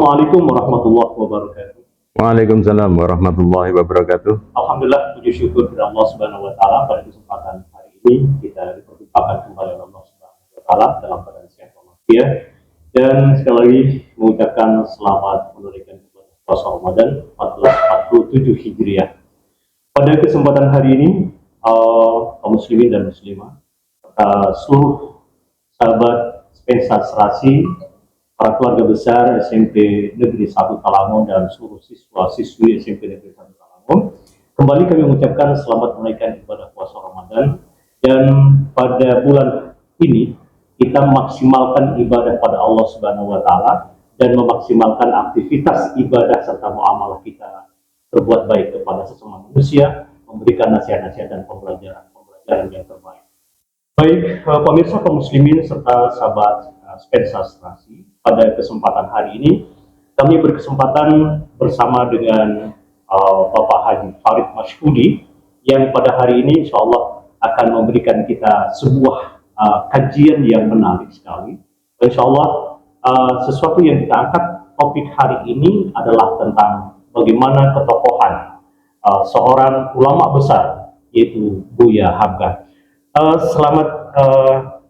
Assalamualaikum warahmatullahi wabarakatuh. Waalaikumsalam warahmatullahi wabarakatuh. Alhamdulillah, puji syukur kepada Allah Subhanahu wa taala. Pada kesempatan hari ini kita dipertemukan kembali oleh Allah Subhanahu wa taala dalam keadaan sehat walafiat, dan sekali lagi mengucapkan selamat menunaikan ibadah puasa Ramadan 1447 Hijriah. Pada kesempatan hari ini, kaum muslimin dan muslimah, seluruh sahabat Spensa Serasi, para keluarga besar SMP Negeri 1 Talangon dan seluruh siswa-siswi SMP Negeri 1 Talangon, kembali kami mengucapkan selamat menunaikan ibadah puasa Ramadan. Dan pada bulan ini kita memaksimalkan ibadah pada Allah Subhanahu wa taala dan memaksimalkan aktivitas ibadah serta muamalah kita berbuat baik kepada sesama manusia, memberikan nasihat-nasihat dan pembelajaran yang terbaik. Baik, pemirsa kaum muslimin serta sahabat Spensa Serasi, pada kesempatan hari ini kami berkesempatan bersama dengan Bapak Haji Farid Masyhudi yang pada hari ini insya Allah akan memberikan kita sebuah kajian yang menarik sekali. Insya Allah sesuatu yang kita angkat topik hari ini adalah tentang bagaimana ketokohan seorang ulama besar, yaitu Buya Hamka. Selamat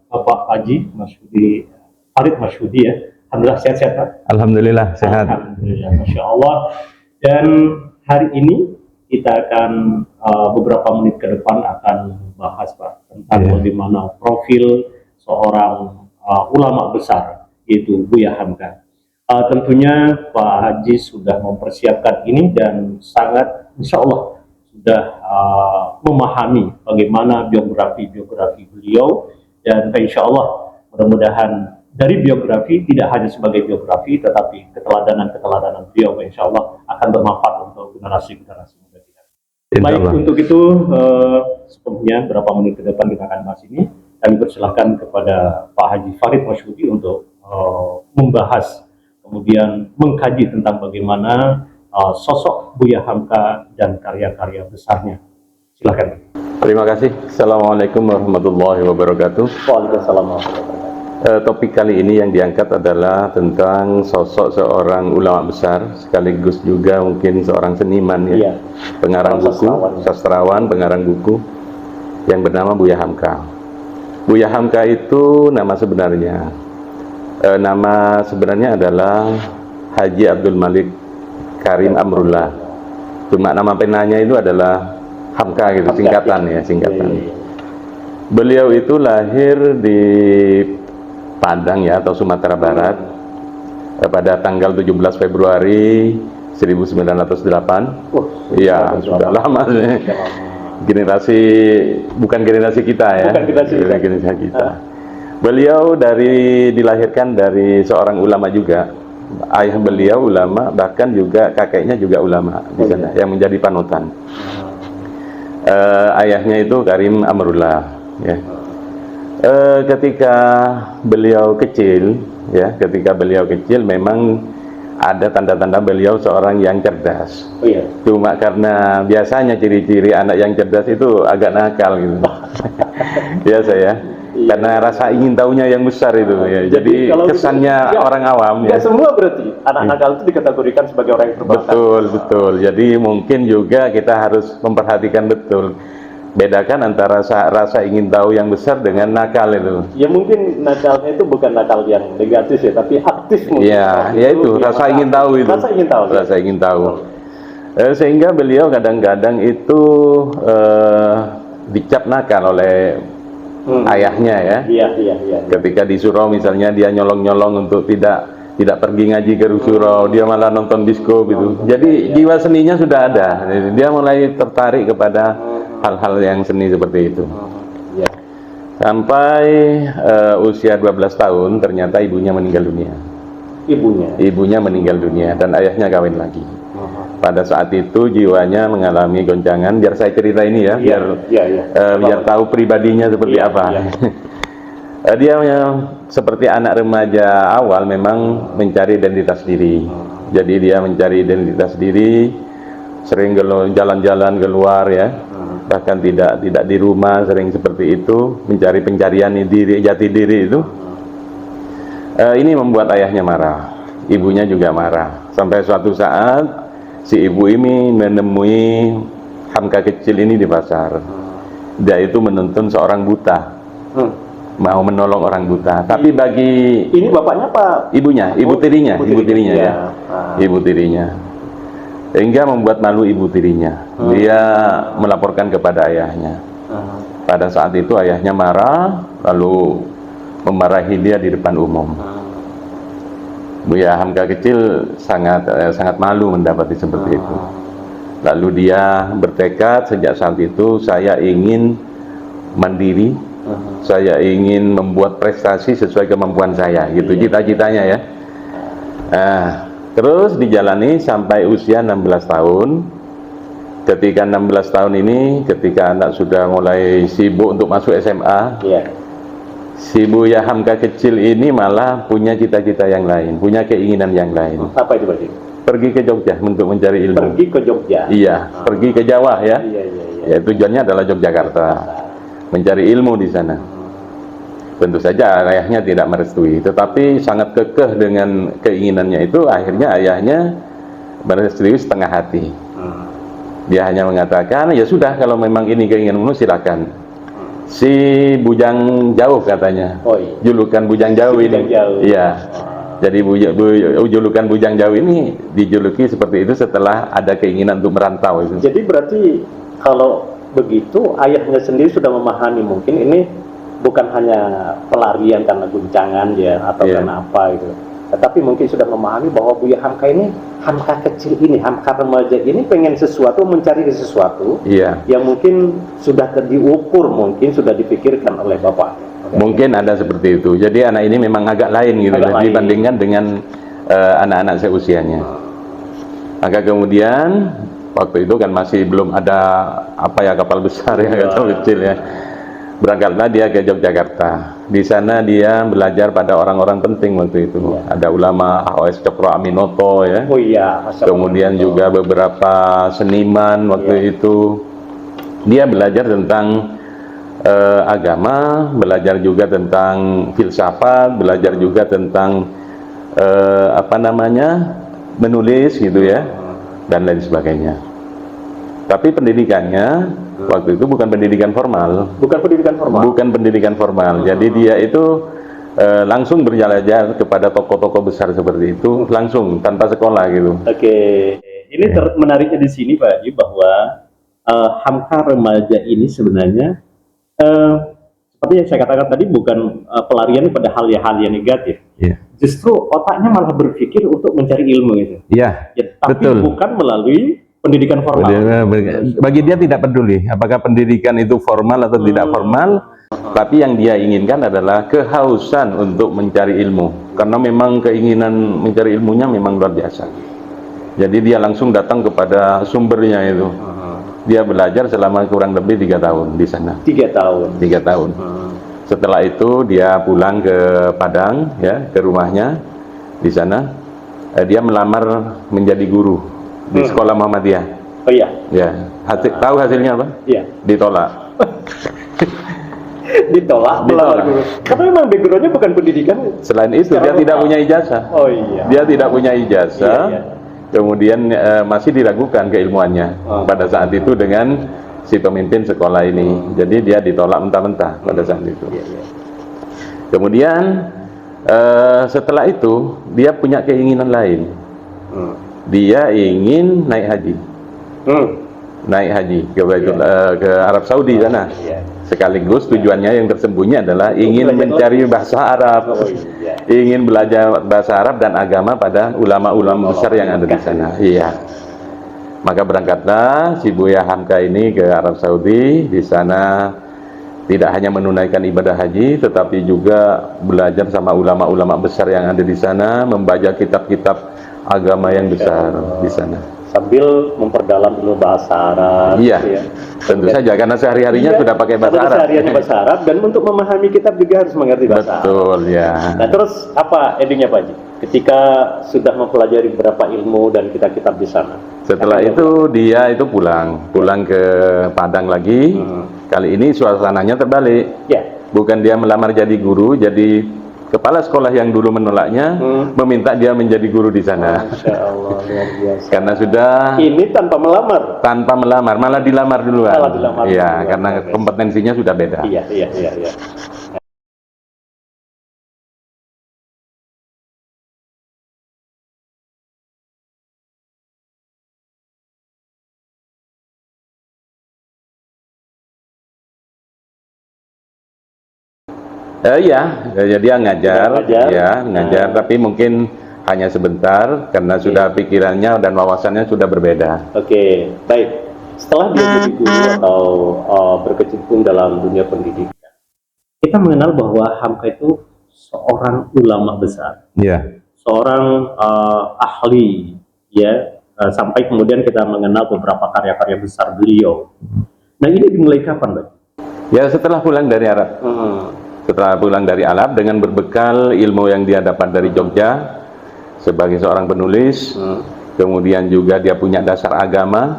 Bapak Haji Masyhudi, Farid Masyhudi ya. Alhamdulillah sehat-sehat Pak. Alhamdulillah sehat. Alhamdulillah, Masya Allah. Dan hari ini kita akan beberapa menit ke depan akan membahas Pak tentang bagaimana profil seorang ulama besar, yaitu Buya Hamka. Tentunya Pak Haji sudah mempersiapkan ini dan sangat insya Allah sudah memahami bagaimana biografi beliau, dan insya Allah mudah-mudahan dari biografi tidak hanya sebagai biografi, tetapi keteladanan beliau insya Allah akan bermanfaat untuk generasi-generasi muda kita. Baik, untuk itu sebelumnya berapa menit ke depan kita akan bahas ini. Kami persilahkan kepada Pak Haji Farid Masyhudi untuk membahas, kemudian mengkaji tentang bagaimana sosok Buya Hamka dan karya-karya besarnya. Silakan. Terima kasih. Assalamualaikum warahmatullahi wabarakatuh. Waalaikumsalam warahmatullahi wabarakatuh. Topik kali ini yang diangkat adalah tentang sosok seorang ulama besar, sekaligus juga mungkin seorang seniman ya, pengarang buku, sastrawan, pengarang buku yang bernama Buya Hamka. Buya Hamka itu nama sebenarnya. Nama sebenarnya adalah Haji Abdul Malik Karim Amrullah. Cuma nama penanya itu adalah Hamka gitu, singkatan ya, singkatan. Beliau itu lahir di Padang ya, atau Sumatera Barat pada tanggal 17 Februari 1908. Iya, sudah lama sih. Bukan generasi kita ya. Bukan generasi kita. Beliau dilahirkan dari seorang ulama juga. Ayah beliau ulama, bahkan juga kakeknya juga ulama di sana yang menjadi panutan. Ayahnya itu Karim Amrullah ya. Ketika beliau kecil memang ada tanda-tanda beliau seorang yang cerdas. Cuma karena biasanya ciri-ciri anak yang cerdas itu agak nakal gitu. Biasa ya. Karena rasa ingin tahunya yang besar itu ya. Jadi kesannya orang awam ya. Semua berarti anak nakal itu dikategorikan sebagai orang yang berbakat. Betul. Jadi mungkin juga kita harus memperhatikan betul. Bedakan antara rasa ingin tahu yang besar dengan nakal itu. Ya mungkin nakalnya itu bukan nakal yang negatif ya, tapi aktif mungkin. Ya itu rasa ingin tahu itu. Rasa ingin tahu. Sehingga beliau kadang-kadang itu dicap nakal oleh ayahnya ya. Iya. Ketika di surau misalnya dia nyolong-nyolong untuk tidak pergi ngaji ke surau, dia malah nonton disco gitu. Jadi jiwa seninya sudah ada. Dia mulai tertarik kepada hal-hal yang seni seperti itu. Sampai usia 12 tahun ternyata ibunya meninggal dunia. Ibunya meninggal dunia dan ayahnya kawin lagi. Pada saat itu jiwanya mengalami goncangan. Biar saya cerita ini ya, biar tahu pribadinya seperti apa. Dia seperti anak remaja awal memang mencari identitas diri. Jadi dia mencari identitas diri, sering jalan-jalan keluar ya. Bahkan tidak di rumah, sering seperti itu, mencari pencarian jati diri itu. Ini membuat ayahnya marah. ibunya juga marah. Sampai suatu saat si ibu ini menemui Hamka kecil ini di pasar. Dia itu menuntun seorang buta, mau menolong orang buta. Tapi bagi ini bapaknya Pak? Ibunya, ibu tirinya ya, ibu tirinya. Sehingga membuat malu ibu tirinya. Dia melaporkan kepada ayahnya. Pada saat itu ayahnya marah, lalu memarahi dia di depan umum. Buya Hamka kecil sangat malu mendapati seperti itu. Lalu dia bertekad sejak saat itu, saya ingin mandiri, saya ingin membuat prestasi sesuai kemampuan saya, gitu cita-citanya ya. Terus dijalani sampai usia 16 tahun. Ketika 16 tahun ini, ketika anak sudah mulai sibuk untuk masuk SMA, si Buya Hamka kecil ini malah punya cita-cita yang lain, punya keinginan yang lain. Apa itu berarti? Pergi ke Jogja untuk mencari ilmu. Pergi ke Jogja? Iya, pergi ke Jawa ya. Ya, tujuannya adalah Yogyakarta, mencari ilmu di sana. Tentu saja ayahnya tidak merestui, tetapi sangat kekeh dengan keinginannya itu. Akhirnya ayahnya merestui setengah hati. Dia hanya mengatakan, ya sudah, kalau memang ini keinginanmu silakan. Si Bujang Jauh katanya, julukan Bujang Jauh ini. Iya. Jadi julukan Bujang Jauh ini dijuluki seperti itu setelah ada keinginan untuk merantau itu. Jadi berarti kalau begitu ayahnya sendiri sudah memahami mungkin ini bukan hanya pelarian karena guncangan ya atau karena apa gitu. Tetapi mungkin sudah memahami bahwa Buya Hamka ini, Hamka kecil ini, Hamka remaja ini pengen sesuatu, mencari sesuatu yang mungkin sudah diukur, mungkin sudah dipikirkan oleh bapak. Mungkin ada seperti itu. Jadi anak ini memang agak lain gitu dibandingkan dengan anak-anak seusianya. Maka kemudian waktu itu kan masih belum ada kapal besar ya, kapal kecil ya. Berangkatlah dia ke Yogyakarta. Di sana dia belajar pada orang-orang penting waktu itu. Ada ulama A.O.S. Cokro Aminoto ya. Kemudian juga beberapa seniman waktu itu. Dia belajar tentang agama, belajar juga tentang filsafat, belajar juga tentang menulis gitu ya, dan lain sebagainya. Tapi pendidikannya waktu itu bukan pendidikan formal. Bukan pendidikan formal. Jadi dia itu langsung berjalan-jalan kepada tokoh-tokoh besar seperti itu, langsung tanpa sekolah gitu. Ini menariknya di sini Pak Haji bahwa Hamka remaja ini sebenarnya seperti yang saya katakan tadi bukan pelarian pada hal yang negatif. Justru otaknya malah berpikir untuk mencari ilmu itu. Tapi betul. Bukan melalui pendidikan formal. Bagi dia tidak peduli apakah pendidikan itu formal atau tidak formal, tapi yang dia inginkan adalah kehausan untuk mencari ilmu, karena memang keinginan mencari ilmunya memang luar biasa. Jadi dia langsung datang kepada sumbernya itu. Dia belajar selama kurang lebih 3 tahun di sana. 3 tahun. Setelah itu dia pulang ke Padang ya, ke rumahnya di sana. Dia melamar menjadi guru di sekolah Muhammadiyah. Ya. Tahu hasilnya apa? Ditolak. Ditolak. Karena memang backgroundnya bukan pendidikan. Selain itu dia tidak punya ijazah. Dia tidak punya ijazah. Kemudian masih diragukan keilmuannya pada saat itu dengan si pemimpin sekolah ini. Jadi dia ditolak mentah-mentah pada saat itu. Kemudian setelah itu dia punya keinginan lain. Dia ingin naik haji. Naik haji ke Arab Saudi sana. Sekaligus tujuannya yang tersembunyi adalah ingin mencari bahasa Arab, ingin belajar bahasa Arab dan agama pada ulama-ulama besar yang ada di sana. Maka berangkatlah si Buya Hamka ini ke Arab Saudi. Di sana tidak hanya menunaikan ibadah haji, tetapi juga belajar sama ulama-ulama besar yang ada di sana, membaca kitab-kitab agama yang besar di sana. Sambil memperdalam ilmu bahasa Arab. Tentu saja karena sehari-harinya sudah pakai bahasa Arab. Sehari-harinya bahasa Arab, dan untuk memahami kitab juga harus mengerti bahasa Arab. Betul ya. Nah terus apa endingnya Pak Haji? Ketika sudah mempelajari beberapa ilmu dan kitab-kitab di sana. Setelah itu dia itu pulang ke Padang lagi. Kali ini suasananya terbalik. Bukan dia melamar jadi guru, jadi kepala sekolah yang dulu menolaknya meminta dia menjadi guru di sana. Masya Allah, luar biasa. Karena sudah Ini tanpa melamar. malah dilamar duluan. Malah dilamar Iya, duluan. karena kompetensinya sudah beda. Iya. Iya, ya dia ngajar, Ngajar. tapi mungkin hanya sebentar karena sudah pikirannya dan wawasannya sudah berbeda. Oke, baik. Setelah dia jadi guru atau berkecimpung dalam dunia pendidikan, kita mengenal bahwa Hamka itu seorang ulama besar, Iya. seorang ahli, ya. Sampai kemudian kita mengenal beberapa karya-karya besar beliau. Nah, ini dimulai kapan, Pak? Ya setelah pulang dari Arab. Setelah pulang dari Arab dengan berbekal ilmu yang dia dapat dari Jogja sebagai seorang penulis, kemudian juga dia punya dasar agama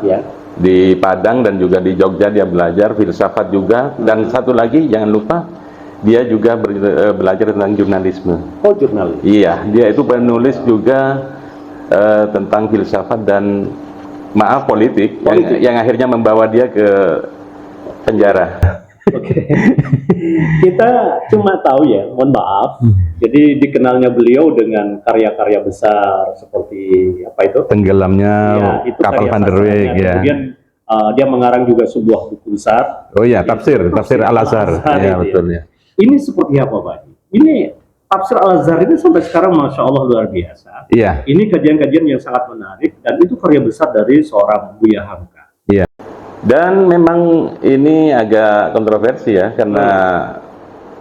di Padang dan juga di Jogja dia belajar filsafat juga, dan satu lagi jangan lupa dia juga belajar tentang jurnalisme. Oh, jurnalis. Iya, dia itu penulis juga tentang filsafat dan politik. Yang akhirnya membawa dia ke penjara. Oke. Kita cuma tahu ya, mohon maaf. Jadi dikenalnya beliau dengan karya-karya besar seperti apa itu? Tenggelamnya itu kapal Van der Weyck, ya. Kemudian dia mengarang juga sebuah buku besar. Oh iya, tafsir Al-Azhar. Ya, betul ya. Ini seperti apa, Pak? Ini tafsir Al-Azhar ini sampai sekarang Masya Allah luar biasa. Iya. Ini kajian-kajian yang sangat menarik dan itu karya besar dari seorang Buya Hamka. Iya. Dan memang ini agak kontroversi ya, karena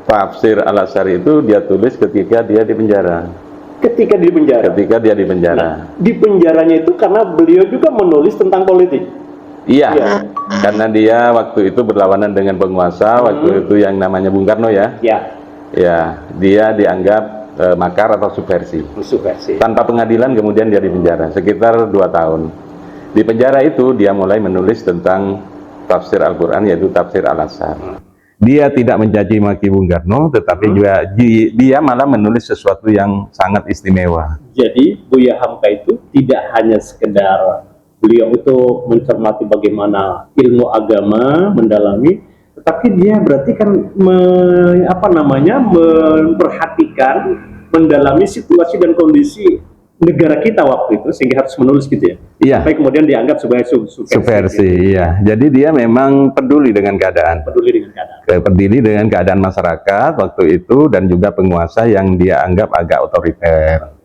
tafsir Al-Azhar itu dia tulis ketika dia di penjara. Ketika di penjara? Ketika dia di penjara. Nah, di penjaranya itu karena beliau juga menulis tentang politik? Iya, karena dia waktu itu berlawanan dengan penguasa, waktu itu yang namanya Bung Karno ya. Iya. Ya, dia dianggap makar atau subversi. Tanpa pengadilan kemudian dia di penjara, sekitar 2 tahun. Di penjara itu dia mulai menulis tentang tafsir Al-Quran, yaitu tafsir Al-Azhar. Dia tidak mencaci maki Bung Karno, tetapi juga dia malah menulis sesuatu yang sangat istimewa. Jadi Buya Hamka itu tidak hanya sekedar beliau itu mencermati bagaimana ilmu agama, mendalami, tetapi dia berarti kan memperhatikan, mendalami situasi dan kondisi negara kita waktu itu, sehingga harus menulis gitu ya. Iya. Sampai kemudian dianggap sebagai subversi. Gitu. Iya. Jadi dia memang peduli dengan keadaan. Peduli dengan keadaan masyarakat waktu itu dan juga penguasa yang dia anggap agak otoriter.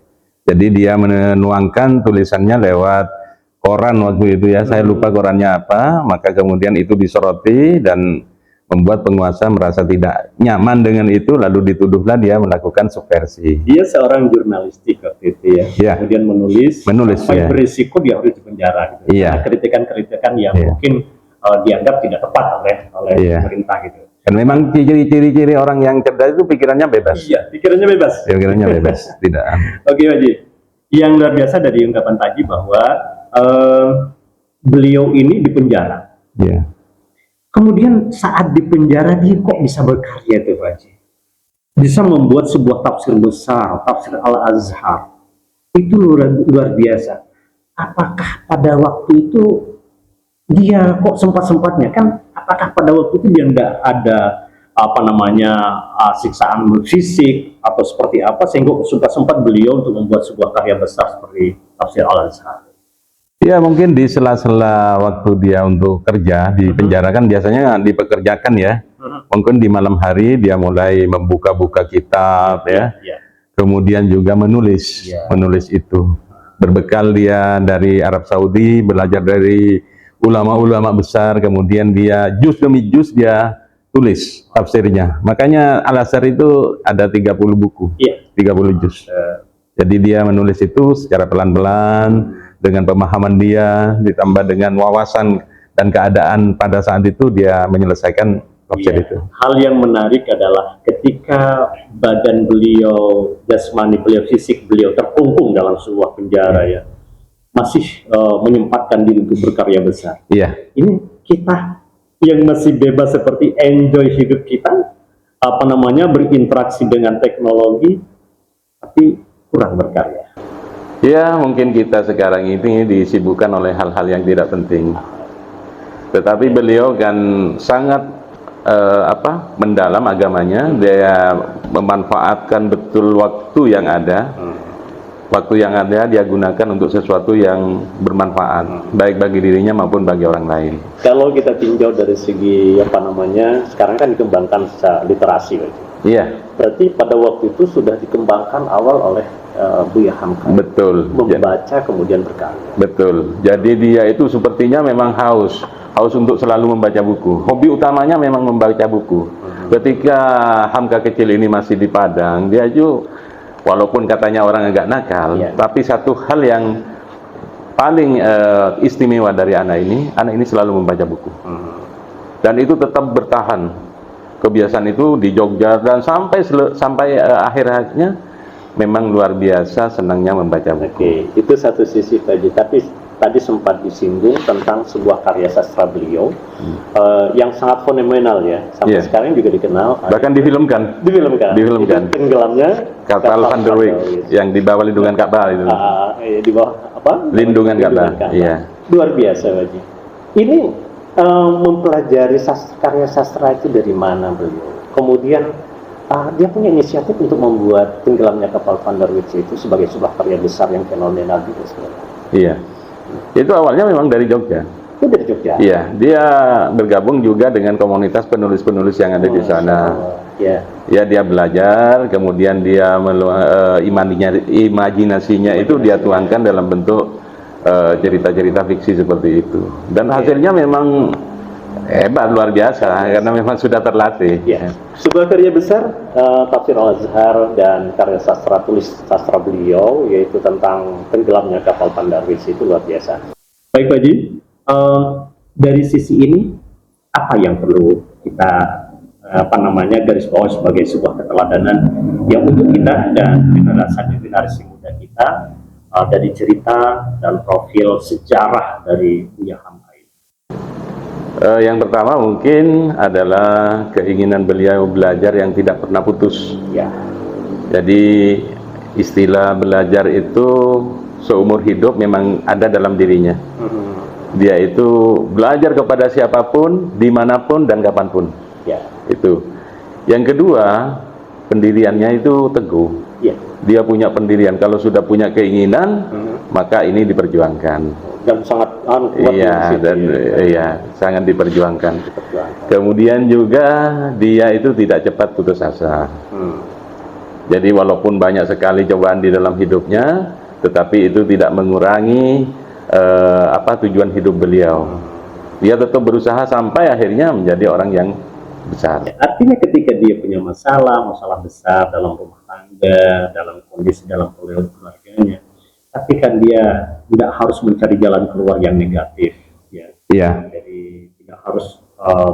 Jadi dia menuangkan tulisannya lewat koran waktu itu ya. Saya lupa korannya apa. Maka kemudian itu disoroti dan membuat penguasa merasa tidak nyaman dengan itu, lalu dituduhlah dia melakukan subversi. Dia seorang jurnalistik waktu itu ya. Yeah. Kemudian menulis sampai berisiko dia harus dipenjara gitu. Yeah. Kritikan-kritikan yang mungkin dianggap tidak tepat oleh pemerintah gitu. Dan memang ciri-ciri orang yang cerdas itu pikirannya bebas. Iya, pikirannya bebas. Pikirannya bebas, tidak. Oke, Pak Haji. Yang luar biasa dari ungkapan tadi bahwa beliau ini dipenjara. Iya. Kemudian saat di penjara dia kok bisa berkarya itu, Pak Haji? Bisa membuat sebuah tafsir besar, tafsir Al-Azhar. Itu luar biasa. Apakah pada waktu itu dia kok sempat-sempatnya kan? Apakah pada waktu itu dia nggak ada siksaan fisik atau seperti apa sehingga sempat beliau untuk membuat sebuah karya besar seperti tafsir Al-Azhar? Ya mungkin di sela-sela waktu dia untuk kerja di penjara kan biasanya dipekerjakan ya. Mungkin di malam hari dia mulai membuka-buka kitab ya. Kemudian juga menulis itu. Berbekal dia dari Arab Saudi, belajar dari ulama-ulama besar, kemudian dia juz demi juz dia tulis tafsirnya. Makanya Al-Azhar itu ada 30 buku, 30 juz. Jadi dia menulis itu secara pelan-pelan, dengan pemahaman dia, ditambah dengan wawasan dan keadaan pada saat itu dia menyelesaikan tafsir itu. Hal yang menarik adalah ketika badan beliau, jasmani beliau, fisik beliau terkungkung dalam sebuah penjara ya, masih menyempatkan diri untuk berkarya besar. Iya. Ini kita yang masih bebas seperti enjoy hidup kita, apa namanya, berinteraksi dengan teknologi tapi kurang berkarya. Ya, mungkin kita sekarang ini disibukkan oleh hal-hal yang tidak penting. Tetapi beliau kan sangat mendalam agamanya. Dia memanfaatkan betul waktu yang ada. Waktu yang ada dia gunakan untuk sesuatu yang bermanfaat, baik bagi dirinya maupun bagi orang lain. Kalau kita tinjau dari segi apa namanya, sekarang kan dikembangkan secara literasi, Pak. Iya. Berarti pada waktu itu sudah dikembangkan awal oleh Buya Hamka. Betul. Membaca kemudian berkarya. Betul. Jadi dia itu sepertinya memang haus untuk selalu membaca buku. Hobi utamanya memang membaca buku. Ketika Hamka kecil ini masih di Padang, dia juga walaupun katanya orang agak nakal, tapi satu hal yang paling istimewa dari anak ini selalu membaca buku. Dan itu tetap bertahan. Kebiasaan itu di Jogja dan sampai akhirnya memang luar biasa senangnya membaca buku. Oke, itu satu sisi tadi. Tapi tadi sempat disinggung tentang sebuah karya sastra beliau yang sangat fenomenal ya. Sampai sekarang juga dikenal. Bahkan difilmkan. Itu tenggelamnya kapal Van der Wijk yang di bawah lindungan Ka'bah itu. Di bawah apa? Lindungan Ka'bah. Iya. Luar biasa, Pak Haji. Ini mempelajari karya sastra itu dari mana beliau? Kemudian dia punya inisiatif untuk membuat tenggelamnya kapal Van der Wijk itu sebagai sebuah karya besar yang fenomenal gitu sebenarnya. Iya. Itu awalnya memang dari Jogja. Itu dari Jogja? Iya, dia bergabung juga dengan komunitas penulis-penulis yang ada di sana. Ya, dia belajar, kemudian dia imajinasinya itu dia tuangkan dalam bentuk cerita-cerita fiksi seperti itu. Dan hasilnya memang hebat, luar biasa, karena memang sudah terlatih. Ya. Sebuah karya besar, Tafsir Al-Azhar dan karya sastra beliau, yaitu tentang tenggelamnya kapal Van der Wijk itu luar biasa. Baik Pak Haji, dari sisi ini, apa yang perlu kita garis bawah sebagai sebuah keteladanan yang untuk kita dan generasi muda kita, dari cerita dan profil sejarah dari Buya Hamka ini? Yang pertama mungkin adalah keinginan beliau belajar yang tidak pernah putus. Ya. Jadi istilah belajar itu seumur hidup memang ada dalam dirinya. Dia itu belajar kepada siapapun, dimanapun dan kapanpun. Ya. Itu. Yang kedua, pendiriannya itu teguh. Ya. Dia punya pendirian. Kalau sudah punya keinginan, maka ini diperjuangkan. Dan sangat kuat. Sangat diperjuangkan. Kemudian juga dia itu tidak cepat putus asa. Jadi walaupun banyak sekali cobaan di dalam hidupnya, tetapi itu tidak mengurangi tujuan hidup beliau. Dia tetap berusaha sampai akhirnya menjadi orang yang besar. Artinya ketika dia punya masalah besar dalam rumah tangga, dalam kondisi dalam keluarganya, tapi kan dia tidak harus mencari jalan keluar yang negatif, ya. Iya. Jadi tidak harus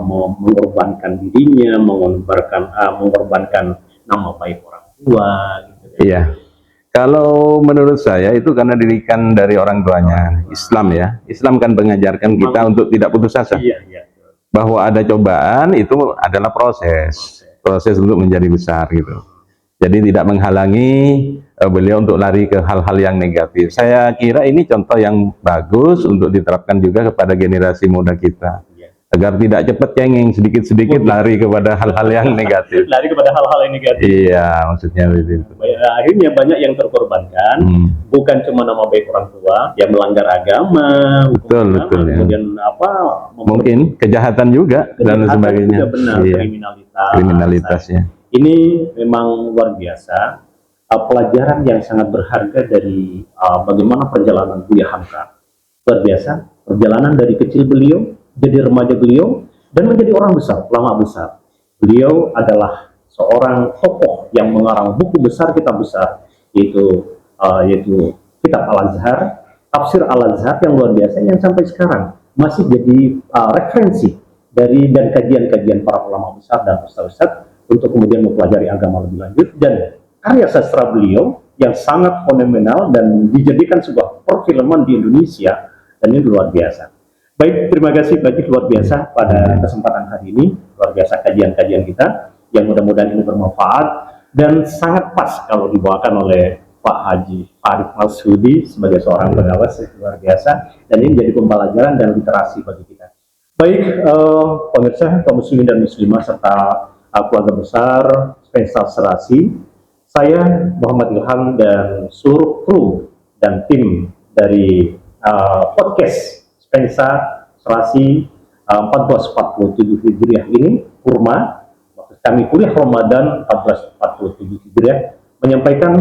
mengorbankan dirinya, mengorbankan nama baik orang tua. Gitu. Iya. Kalau menurut saya itu karena didikan dari orang tuanya, Islam ya. Islam kan mengajarkan kita untuk tidak putus asa. Iya. Bahwa ada cobaan itu adalah proses untuk menjadi besar gitu. Jadi tidak menghalangi beliau untuk lari ke hal-hal yang negatif. Saya kira ini contoh yang bagus untuk diterapkan juga kepada generasi muda kita. Agar tidak cepat cengeng, sedikit-sedikit lari kepada hal-hal yang negatif. Lari kepada hal-hal yang negatif. Iya, maksudnya begitu. Akhirnya banyak yang terkorbankan, bukan cuma nama baik orang tua, yang melanggar agama, betul, kemudian mungkin kejahatan juga dan sebagainya. Juga benar, iya. Kriminalitasnya. Ini memang luar biasa, pelajaran yang sangat berharga dari bagaimana perjalanan Buya Hamka. Luar biasa, perjalanan dari kecil beliau, jadi remaja beliau, dan menjadi orang besar, ulama besar. Beliau adalah seorang tokoh yang mengarang buku besar, kitab besar, yaitu kitab Al-Azhar, Tafsir Al-Azhar yang luar biasa, yang sampai sekarang masih jadi referensi dan kajian-kajian para ulama besar dan ustaz-ustaz untuk kemudian mempelajari agama lebih lanjut. Dan karya sastra beliau yang sangat fenomenal dan dijadikan sebuah perfilman di Indonesia, dan ini luar biasa. Baik, terima kasih Pak Haji, luar biasa pada kesempatan hari ini, luar biasa kajian-kajian kita. yang mudah-mudahan ini bermanfaat dan sangat pas kalau dibawakan oleh Pak Haji Arif Marsudi sebagai seorang pengawas luar biasa, dan ini menjadi pembelajaran dan literasi bagi kita. Baik, pemirsa, kaum muslimin dan muslimah serta keluarga besar Spensa Serasi, saya Muhammad Ilham dan seluruh kru dan tim dari podcast Spensa Serasi 1447 Hijriah ini, kurma, maksud kami kuliah Ramadan 1447 Hijriah, menyampaikan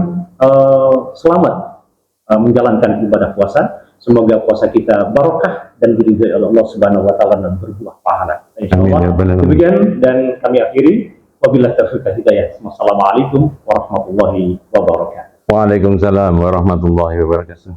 selamat menjalankan ibadah puasa. Semoga puasa kita barokah dan diridhai oleh Allah Subhanahu wa taala dan berbuah pahala. Insyaallah. Demikian dan kami akhiri, wabillahi taufiq wal hidayah. Wassalamualaikum warahmatullahi wabarakatuh. Waalaikumsalam warahmatullahi wabarakatuh.